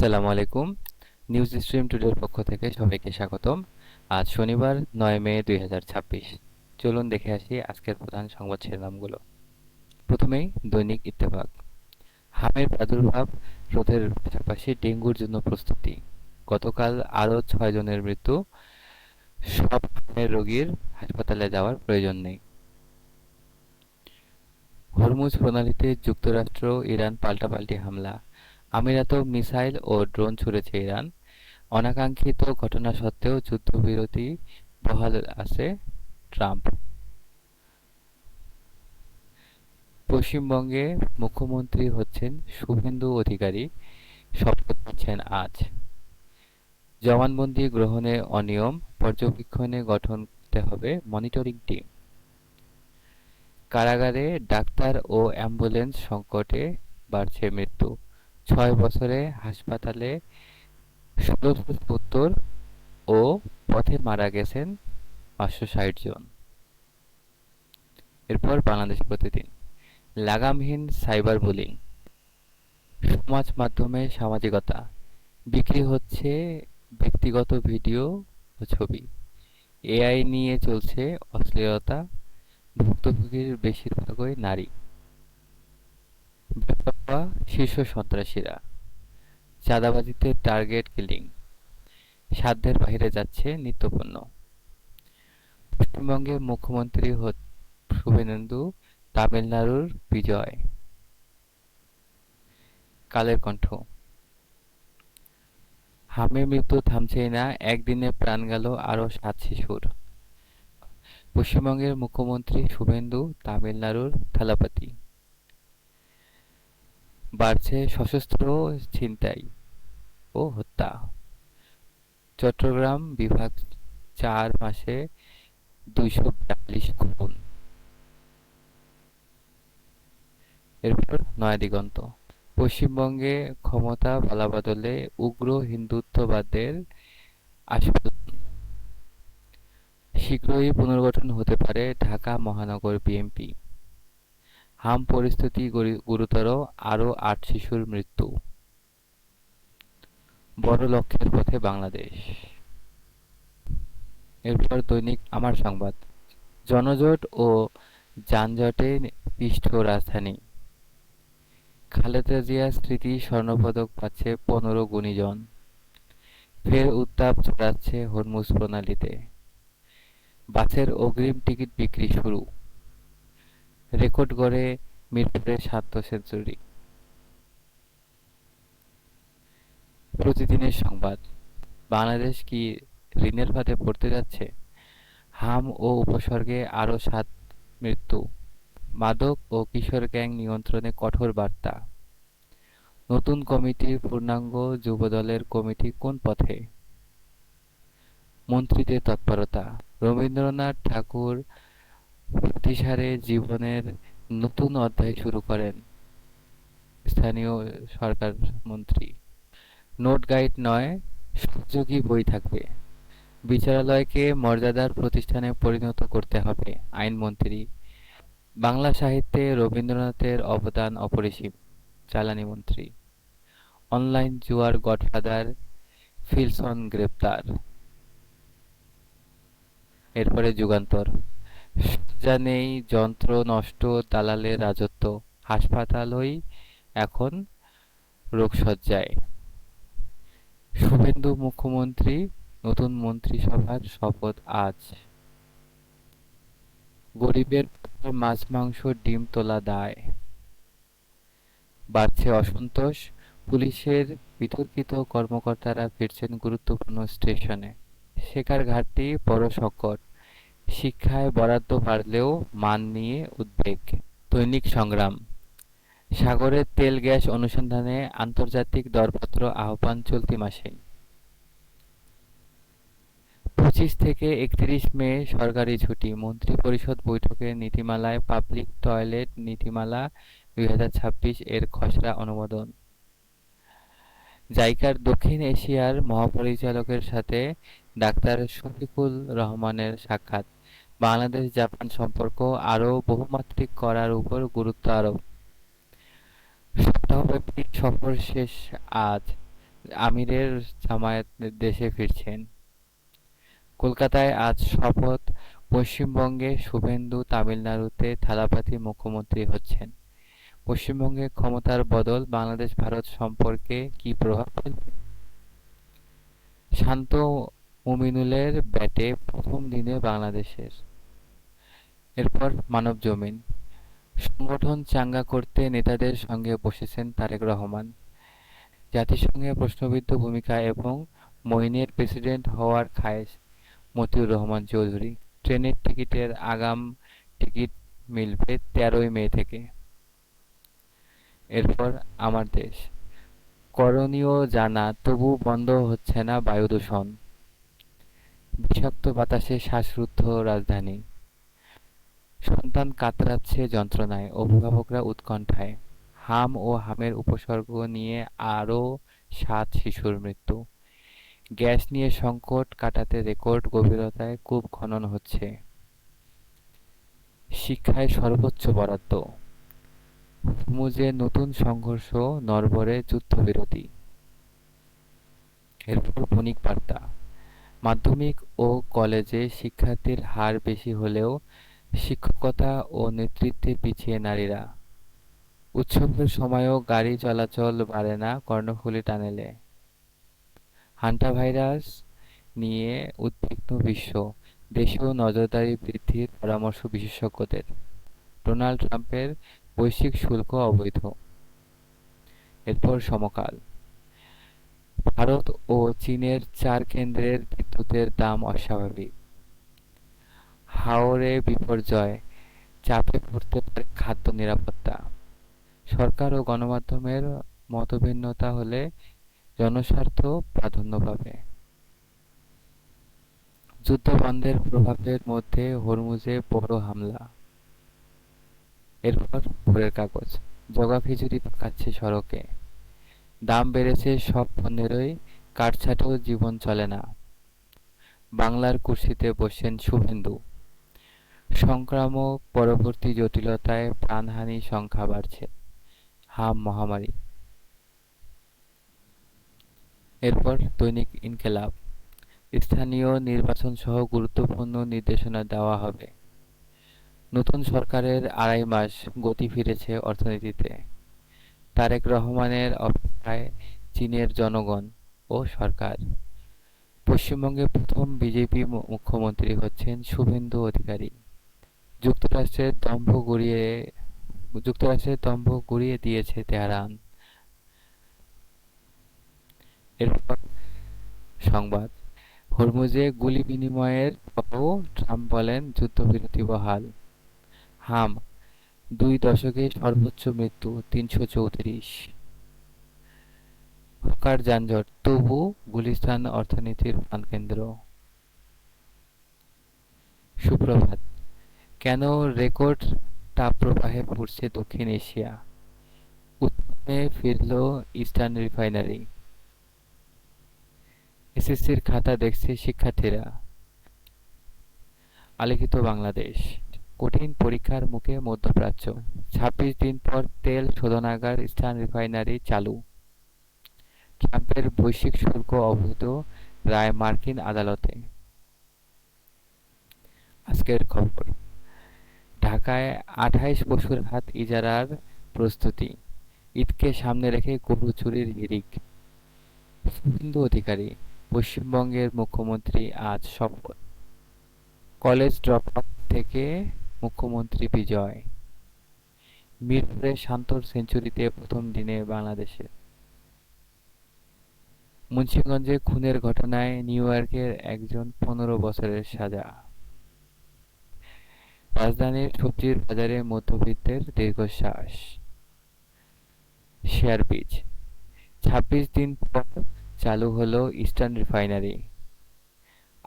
আসসালামু আলাইকুম। News stream টুডের পক্ষ থেকে সবাইকে স্বাগতম। আজ শনিবার ৯ মে ২০২৬। চলুন দেখে আসি আজকের প্রধান সংবাদ শিরোনামগুলো। প্রথমেই দৈনিক ইত্তেফাক। হামের প্রাদুর্ভাব রোধের পাশাপাশি ডেঙ্গুর জন্য প্রস্তুতি। গতকাল আরও ৬ জনের মৃত্যু। সব হামের রোগীর হাসপাতালে যাওয়ার প্রয়োজন নেই। হরমুজ প্রণালীতে যুক্তরাষ্ট্র ইরান পাল্টাপাল্টি হামলা। আমিরাতেও মিসাইল ও ড্রোন ছুড়েছে ইরান। অনাকাঙ্ক্ষিত ঘটনা সত্ত্বেও যুদ্ধবিরতি বহাল আছে ট্রাম্প। পশ্চিমবঙ্গে মুখ্যমন্ত্রী হচ্ছেন শুভেন্দু অধিকারী, শপথ নিচ্ছেন আজ। জবানবন্দি গ্রহণে অনিয়ম, পর্যবেক্ষণে গঠন করতে হবে মনিটরিং টিম। কারাগারে ডাক্তার ও অ্যাম্বুলেন্স সংকটে বাড়ছে মৃত্যু। ৬ বছরে হাসপাতালে ১৬৭০ ও পথে মারা গেছেন ৫৬০ জন। এরপর বাংলাদেশ প্রতিদিন। লাগামহীন সাইবার বুলিং, সমাজ মাধ্যমে সামাজিকতা, বিক্রি হচ্ছে ব্যক্তিগত ভিডিও ও ছবি, এআই নিয়ে চলছে অশ্লীলতা, ভুক্তভোগীর বেশিরভাগই নারী, বেপরোয়া শীর্ষ সন্ত্রাসীরা, চাঁদাবাজিতে টার্গেট কিলিং, সাধ্যের বাইরে যাচ্ছে নিত্যপণ্য। পশ্চিমবঙ্গের মুখ্যমন্ত্রী শুভেন্দু, তামিলনাড়ুর বিজয়। কালের কণ্ঠ। হামের মৃত্যু থামছেই না, একদিনে প্রাণ গেল আরও ৭ শিশুর। পশ্চিমবঙ্গের মুখ্যমন্ত্রী শুভেন্দু, তামিলনাড়ুর থালাপাতি। বাড়ছে সশস্ত্র ছিনতাই ও হত্যা। চট্টগ্রাম বিভাগ ৪ মাসে ২৪২ খুন। এরপর নয়াদিগন্ত। পশ্চিমবঙ্গে ক্ষমতা পালাবদলে উগ্র হিন্দুত্ববাদের আস্ফালন। শীঘ্রই পুনর্গঠন হতে পারে ঢাকা মহানগর বিএনপি। হাম পরিস্থিতি গুরুতর, আরও ৮ শিশুর মৃত্যু। বড় লক্ষ্যের পথে বাংলাদেশ। এরপর দৈনিক আমার সংবাদ। জনজট ও যানজটে পিষ্ট রাজধানী। খালেদা জিয়ার স্মৃতি স্বর্ণপদক পাচ্ছে ১৫ গুণীজন। ফের উত্তাপ ছড়াচ্ছে হরমুজ প্রণালীতে। বাসের অগ্রিম টিকিট বিক্রি শুরু। রেকর্ড গড়ে মিরপুরের ৭ সেঞ্চুরি। প্রতিদিনের সংবাদ। বাংলাদেশ কি ঋণের ফাঁদে পড়তে যাচ্ছে? হাম ও উপসর্গে আরও ৭ মৃত্যু। মাদক ও কিশোর গ্যাং নিয়ন্ত্রণে কঠোর বার্তা। নতুন কমিটির পূর্ণাঙ্গ যুবদলের কমিটি কোন পথে? মন্ত্রীদের তৎপরতা। রবীন্দ্রনাথ ঠাকুর প্রতিসারে জীবনের নতুন অধ্যায় শুরু করেন স্থানীয় সরকার মন্ত্রী। নোট গাইড নয়, সহযোগী বই থাকবে। বিচারালয়কে মর্যাদার প্রতিষ্ঠানে পরিণত করতে হবে আইনমন্ত্রী। বাংলা সাহিত্যে রবীন্দ্রনাথের অবদান অপরিসীম জ্বালানি মন্ত্রী। অনলাইন জুয়ার গডফাদার ফিলসন গ্রেপ্তার। এরপরে যুগান্তর। শয্যা নেই, যন্ত্র নষ্ট, দালালের রাজত্ব। হাসপাতালই এখন রোগশয্যায়। শুভেন্দু মুখ্যমন্ত্রী, নতুন মন্ত্রিসভার শপথ আজ। গরিবের মাছ মাংস ডিম তোলা দায়। বাড়ছে অসন্তোষ, পুলিশের বিতর্কিত কর্মকর্তারা ফিরছেন গুরুত্বপূর্ণ স্টেশনে। শেখার ঘাটতি বড় সংকট। শিক্ষায় বরাদ্দ বাড়লেও মান নিয়ে উদ্বেগ। দৈনিক সংগ্রাম। সাগরের তেল গ্যাস অনুসন্ধানে আন্তর্জাতিক দরপত্র আহ্বান চলতি মাসেই। ২৫ থেকে ৩১ মে সরকারি ছুটি। মন্ত্রিপরিষদ বৈঠকে নীতিমালায় পাবলিক টয়লেট নীতিমালা ২০২৬ এর খসড়া অনুমোদন। জাইকার দক্ষিণ এশিয়ার মহাপরিচালকের সাথে ডাক্তার শফিকুল রহমানের সাক্ষাৎ। বাংলাদেশ জাপান সম্পর্ক আরও বহুমাত্রিক করার উপর গুরুত্ব আরোপ। সপ্তাহব্যাপী সফর শেষ আজ। আমিরের জামায়াত দেশে ফিরছেন। কলকাতায় আজ শপথ, পশ্চিমবঙ্গে শুভেন্দু, তামিলনাড়ুতে থালাপাতি মুখ্যমন্ত্রী হচ্ছেন। পশ্চিমবঙ্গে ক্ষমতার বদল বাংলাদেশ-ভারত সম্পর্কে কী প্রভাব ফেলবে? শান্ত মুমিনুলের ব্যাটে প্রথম দিনে বাংলাদেশের। এরপর মানবজমিন। সংগঠন চাঙ্গা করতে নেতাদের সঙ্গে বসেছেন তারেক রহমান। জাতিসংঘে প্রশ্নবিদ্ধ ভূমিকা এবং মঈনের প্রেসিডেন্ট হওয়ার খায়েশ মতিউর রহমান চৌধুরী। ট্রেনের টিকিটের আগাম টিকিট মিলবে ১৩ই মে থেকে। এরপর আমার দেশ। করণীয় জানা, তবু বন্ধ হচ্ছে না বায়ু দূষণ। বিষাক্ত বাতাসে শ্বাসরুদ্ধ রাজধানী। সন্তান কাতরাচ্ছে যন্ত্রণায়, অভিভাবকরা উৎকণ্ঠায়। হাম ও হামের উপসর্গ নিয়ে আরও ৭ শিশুর মৃত্যু। গ্যাস নিয়ে সংকট কাটাতে রেকর্ড গভীরতায় কূপ খনন হচ্ছে। শিক্ষায় সর্বোচ্চ বরাদ্দ। হুরমুজে নতুন সংঘর্ষ, নরবরে যুদ্ধবিরতি। এরপর বণিক বার্তা। মাধ্যমিক ও কলেজে শিক্ষার্থীর হার বেশি হলেও শিক্ষকতা ও নেতৃত্বে পিছিয়ে নারীরা। উৎসবের সময়ও গাড়ি চলাচল বাড়ে না কর্ণফুলী টানেলে। হান্টাভাইরাস নিয়ে উদ্বিগ্ন বিশ্ব, দেশেও নজরদারি বৃদ্ধির পরামর্শ বিশেষজ্ঞদের। ডোনাল্ড ট্রাম্পের বৈশ্বিক শুল্ক অবৈধ। এরপর সমকাল। ভারত ও চীনের ৪ কেন্দ্রের বিদ্যুতের দাম অস্বাভাবিক। হাওরে বিপর্যয়, চাপে পড়তে পারে খাদ্য নিরাপত্তা। সরকার ও গণমাধ্যমের মতভিন্নতা হলে জনস্বার্থ প্রাধান্য পাবে। যুদ্ধবন্ধের প্রভাবের মধ্যে হরমুজে বড় হামলা। এরপর ভোরের কাগজ। জগা খিচুড়ি পাকাচ্ছে সড়কে। দাম বেড়েছে সব পণ্যেরই, কাঠ ছাড়াও জীবন চলে না। বাংলার কুর্সিতে বসছেন শুভেন্দু। সংক্রামক পরবর্তী জটিলতায় প্রাণহানি সংখ্যা বাড়ছে। হাম মহামারী। এরপর দৈনিক ইনকেলাব। স্থানীয় নির্বাচন সহ গুরুত্বপূর্ণ নির্দেশনা দেওয়া হবে। নতুন সরকারের ২.৫ মাস, গতি ফিরেছে অর্থনীতিতে। তারেক রহমানের অপেক্ষায় চীনের জনগণ ও সরকার। পশ্চিমবঙ্গে প্রথম বিজেপি মুখ্যমন্ত্রী হচ্ছেন শুভেন্দু অধিকারী। যুক্তরাষ্ট্রের দম্ভ গুঁড়িয়ে যুক্তরাষ্ট্রের দম্ভ গুঁড়িয়ে দিয়েছে তেহরান। এরপর সংবাদ। হরমুজে গুলি বিনিময়ের পরও ট্রাম্প বলেন যুদ্ধবিরতি বহাল। হাম, ২ দশকে সর্বোচ্চ মৃত্যু ৩৩৪। হকার যানজট, তবু গুলিস্তান অর্থনীতির প্রাণকেন্দ্র। সুপ্রভাত। কেন রেকর্ড তাপপ্রবাহে পুড়ছে দক্ষিণ এশিয়া? উত্তরে ফিরল ইস্টার্ন রিফাইনারি। এসএসসির খাতা দেখছে শিক্ষার্থীরা। আলোকিত বাংলাদেশ। কঠিন পরীক্ষার মুখে মধ্যপ্রাচ্য। ২৬ দিন পর তেল শোধনাগার ইস্টার্ন রিফাইনারি চালু। ট্রাম্পের বৈশ্বিক শুল্ক অবৈধ, রায় মার্কিন আদালতে। আজকের খবর। ঢাকায় ২৮ পশুর হাট ইজারার প্রস্তুতি। ঈদকে সামনে রেখে গরু চুরির হিড়িক। শুভেন্দু অধিকারী, পশ্চিমবঙ্গের মুখ্যমন্ত্রী আজ শপথ। কলেজ ড্রপআউট থেকে মুখ্যমন্ত্রী বিজয়। মিরপুরে শান্তর সেঞ্চুরিতে প্রথম দিনে বাংলাদেশের। মুন্সিগঞ্জে খুনের ঘটনায় নিউ ইয়র্কের একজন ১৫ বছরের সাজা। রাজধানীর সবজির বাজারে মধ্যবিত্তের দীর্ঘশ্বাস। শেয়ারবিজ। ২৬ দিন পর চালু হলো ইস্টার্ন রিফাইনারি।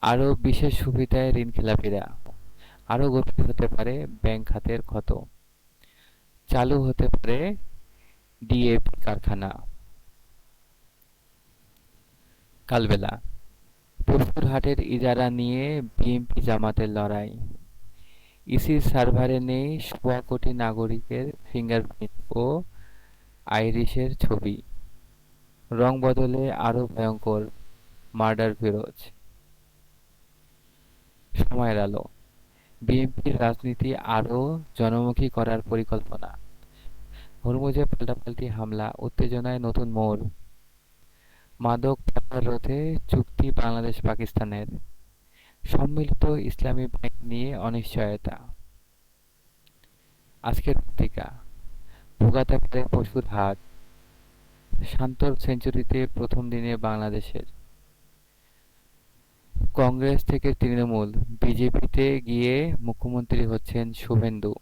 আরও বিশেষ সুবিধায় ঋণখেলাপিরা। আরও গভীর হতে পারে ব্যাংক খাতের ক্ষত। চালু হতে পারে ডিএপি কারখানা। কালবেলা। পশুর হাটের ইজারা নিয়ে বিএনপি জামাতের লড়াই। ইসির সার্ভারে নেই ১.৫ কোটি নাগরিকের ফিঙ্গারপ্রিন্ট ও আইরিশের ছবি। রং বদলে আরো ভয়ঙ্কর, মার্ডার ফিরোজ। সময়ের আলো, বিএনপির রাজনীতি আরও জনমুখী করার পরিকল্পনা। হরমুজে পাল্টাপাল্টি হামলা, উত্তেজনায় নতুন মোড়। মাদক পাচার রোধে চুক্তি বাংলাদেশ পাকিস্তানের। সম্মিলিত ইসলামী ব্যাংক নিয়ে অনিশ্চয়তা। আজকের পত্রিকা, ভোগাতে পারে পশুর হাট। শান্তর সেঞ্চুরিতে প্রথম দিনে বাংলাদেশের। কংগ্রেস থেকে তৃণমূল, বিজেপিতে গিয়ে মুখ্যমন্ত্রী হচ্ছেন শুভেন্দু।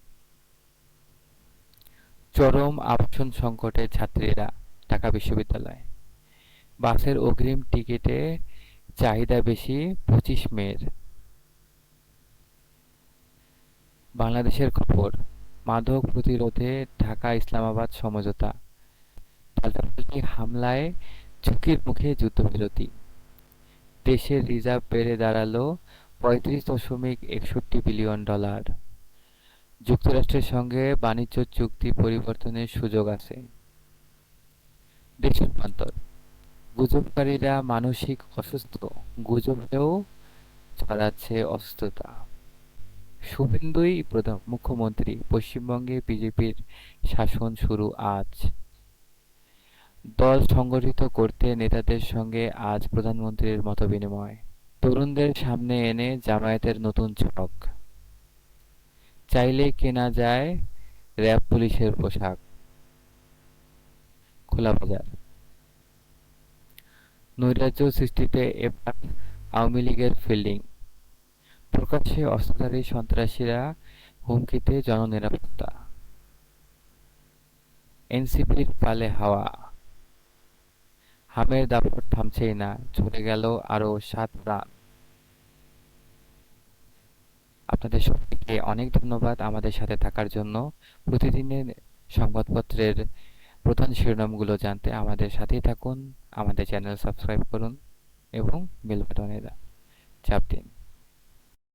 চরম আবাসন সংকটে ছাত্রীরা, ঢাকা বিশ্ববিদ্যালয়। বাসের অগ্রিম টিকিটে চাহিদা বেশি 25 মের। বাংলাদেশের খবর, মাদক প্রতিরোধে ঢাকা ইসলামাবাদ সমঝোতা। পাল্টাপাল্টি হামলায় ঝুঁকির মুখে যুদ্ধবিরতি। দেশের রিজার্ভ বেড়ে দাঁড়ালো 35.61 বিলিয়ন ডলার। যুক্তরাষ্ট্রের সঙ্গে বাণিজ্য চুক্তি পরিবর্তনের সুযোগ আছে। দেশ রূপান্তর, গুজবকারীরা মানসিক অসুস্থ, গুজবেও ছড়াচ্ছে অসুস্থতা। শুভেন্দুই প্রধান মুখ্যমন্ত্রী, পশ্চিমবঙ্গে বিজেপির শাসন শুরু আজ। দল সংগঠিত করতে নেতাদের সঙ্গে আজ প্রধানমন্ত্রীর মতবিনিময়। তরুণদের সামনে এনে জামায়াতের নতুন ছক। চাইলেই কেনা যায় র্যাব পুলিশের পোশাক। খোলা বাজার, নৈরাজ্য সৃষ্টিতে এবার আওয়ামী লীগের ফিল্ডিং। প্রকাশ্যে অস্ত্রধারী সন্ত্রাসীরা হুমকিতে জননিরাপত্তা। এনসিপির পালে হাওয়া, হামের দাপট থামছেই না, ঝরে গেল আরো 7 প্রাণ। আপনাদের সবাইকে অনেক ধন্যবাদ আমাদের সাথে থাকার জন্য। প্রতিদিনের সংবাদপত্রের প্রধান শিরোনামগুলো জানতে আমাদের সাথেই থাকুন, আমাদের চ্যানেল সাবস্ক্রাইব করুন এবং বেল বাটনে চাপ দিন।